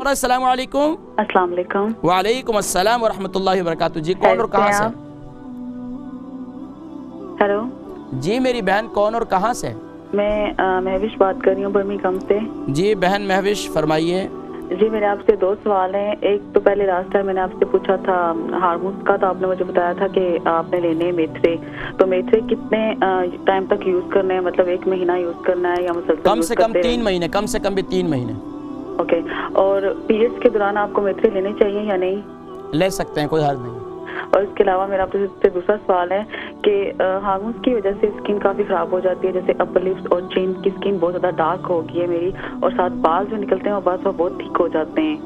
صبرا، السلام علیکم۔ السلام علیکم۔ وعلیکم السلام ورحمۃ اللہ وبرکاتہ۔ جی کون اور کہاں سے؟ ہیلو جی میری بہن کون اور کہاں سے؟ میں مہوش بات کر رہی ہوں برمنگھم سے۔ جی بہن مہوش فرمائیے۔ جی میرے آپ سے دو سوال ہیں۔ ایک تو پہلے لاسٹ ٹائم میں نے آپ سے پوچھا تھا ہارمونس کا، تو آپ نے مجھے بتایا تھا کہ آپ نے لینے میتھرے، تو میتھرے کتنے ٹائم تک یوز کرنے ہیں؟ مطلب 1 مہینہ یوز کرنا ہے یا مسلسل؟ کم سے کم 3 مہینے، کم سے کم بھی 3 مہینے۔ اوکے، اور پیریڈس کے دوران آپ کو میتھرے لینے چاہیے یا نہیں؟ لے سکتے ہیں، کوئی حرج نہیں۔ اور اس کے علاوہ میرا آپ سے دوسرا سوال ہے کہ ہارمونس کی وجہ سے اسکن کافی خراب ہو جاتی ہے، جیسے اپر لپس اور چین کی اسکن بہت زیادہ ڈارک ہو گئی ہے میری، اور ساتھ بال جو نکلتے ہیں وہ بعض بہت تھک ہو جاتے ہیں،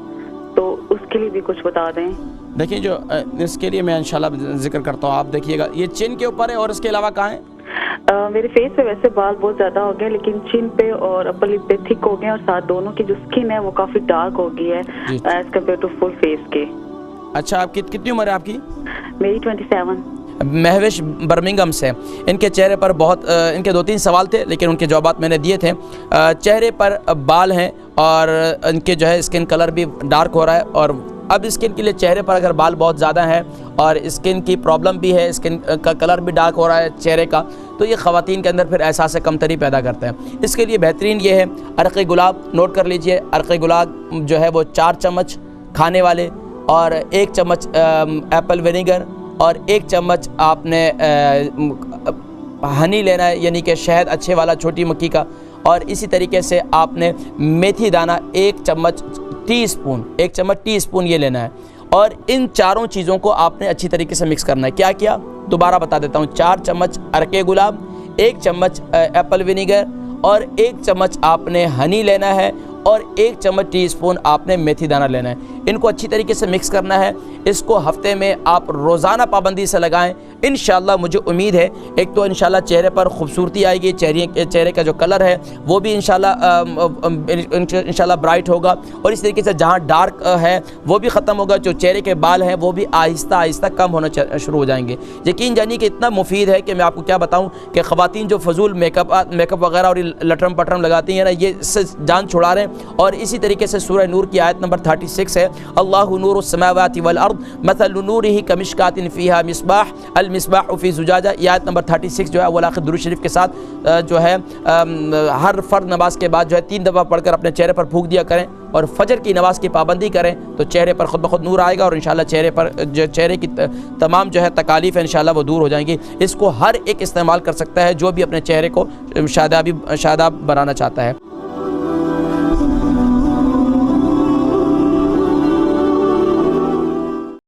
تو اس کے لیے بھی کچھ بتا دیں۔ دیکھیں جو اس کے لیے میں انشاءاللہ ذکر کرتا ہوں، آپ دیکھیے گا یہ چین کے اوپر ہے اور اس کے علاوہ کہاں ہے؟ میرے فیس پہ ویسے بال بہت زیادہ ہو گئے، لیکن چین پہ اور اپر لپ پہ تھک ہو گئے، اور ساتھ دونوں کی جو اسکن ہے وہ کافی ڈارک ہو گئی ہے as compare to full face کے۔ اچھا، آپ کی کتنی عمر ہے آپ کی؟ میری 27۔ مہوش برمنگھم سے۔ ان کے چہرے پر بہت ان کے 2-3 سوال تھے، لیکن ان کے جوابات میں نے دیے تھے۔ چہرے پر بال ہیں اور ان کے جو ہے اسکن کلر بھی ڈارک ہو رہا ہے، اور اب اسکن کے لیے چہرے پر اگر بال بہت زیادہ ہیں اور اسکن کی پرابلم بھی ہے، اسکن کا کلر بھی ڈارک ہو رہا ہے چہرے کا، تو یہ خواتین کے اندر پھر احساس کمتری پیدا کرتا ہے۔ اس کے لیے بہترین یہ ہے عرق گلاب، نوٹ کر لیجئے، عرق گلاب جو ہے وہ 4 چمچ کھانے والے، اور 1 چمچ ایپل ونیگر، اور 1 چمچ آپ نے ہنی لینا ہے، یعنی کہ شہد اچھے والا چھوٹی مکھی کا، اور اسی طریقے سے آپ نے میتھی دانہ 1 چمچ ٹی اسپون یہ لینا ہے، اور ان چاروں چیزوں کو آپ نے اچھی طریقے سے مکس کرنا ہے۔ کیا کیا دوبارہ بتا دیتا ہوں، 4 چمچ عرق گلاب، 1 چمچ ایپل ونیگر، اور 1 چمچ آپ نے ہنی لینا ہے، اور 1 چمچ ٹی اسپون آپ نے میتھی دانہ لینا ہے۔ ان کو اچھی طریقے سے مکس کرنا ہے۔ اس کو ہفتے میں آپ روزانہ پابندی سے لگائیں، انشاءاللہ مجھے امید ہے ایک تو انشاءاللہ چہرے پر خوبصورتی آئے گی، چہرے کا جو کلر ہے وہ بھی انشاءاللہ برائٹ ہوگا، اور اس طریقے سے جہاں ڈارک ہے وہ بھی ختم ہوگا، جو چہرے کے بال ہیں وہ بھی آہستہ آہستہ کم ہونا شروع ہو جائیں گے۔ یقین جانی کہ اتنا مفید ہے کہ میں آپ کو کیا بتاؤں کہ خواتین جو فضول میک اپ وغیرہ اور لٹرم پٹرم لگاتی ہیں نا، یہ اس سے جان چھڑا رہے ہیں۔ اور اسی طریقے سے سورہ نور کی آیت نمبر 36 ہے، اللہ نور السماوات والارض مثل نورہ کمشکات فیہا مصباح المصباح فی زجاجہ۔ یہ آیت نمبر 36 جو ہے وہ آخر درود شریف کے ساتھ جو ہے ہر فرض نماز کے بعد جو ہے 3 دفعہ پڑھ کر اپنے چہرے پر پھونک دیا کریں، اور فجر کی نماز کی پابندی کریں، تو چہرے پر خود بخود نور آئے گا، اور انشاءاللہ چہرے کی تمام جو ہے تکالیف انشاءاللہ وہ دور ہو جائیں گی۔ اس کو ہر ایک استعمال کر سکتا ہے جو بھی اپنے چہرے کو شاداب بنانا چاہتا ہے۔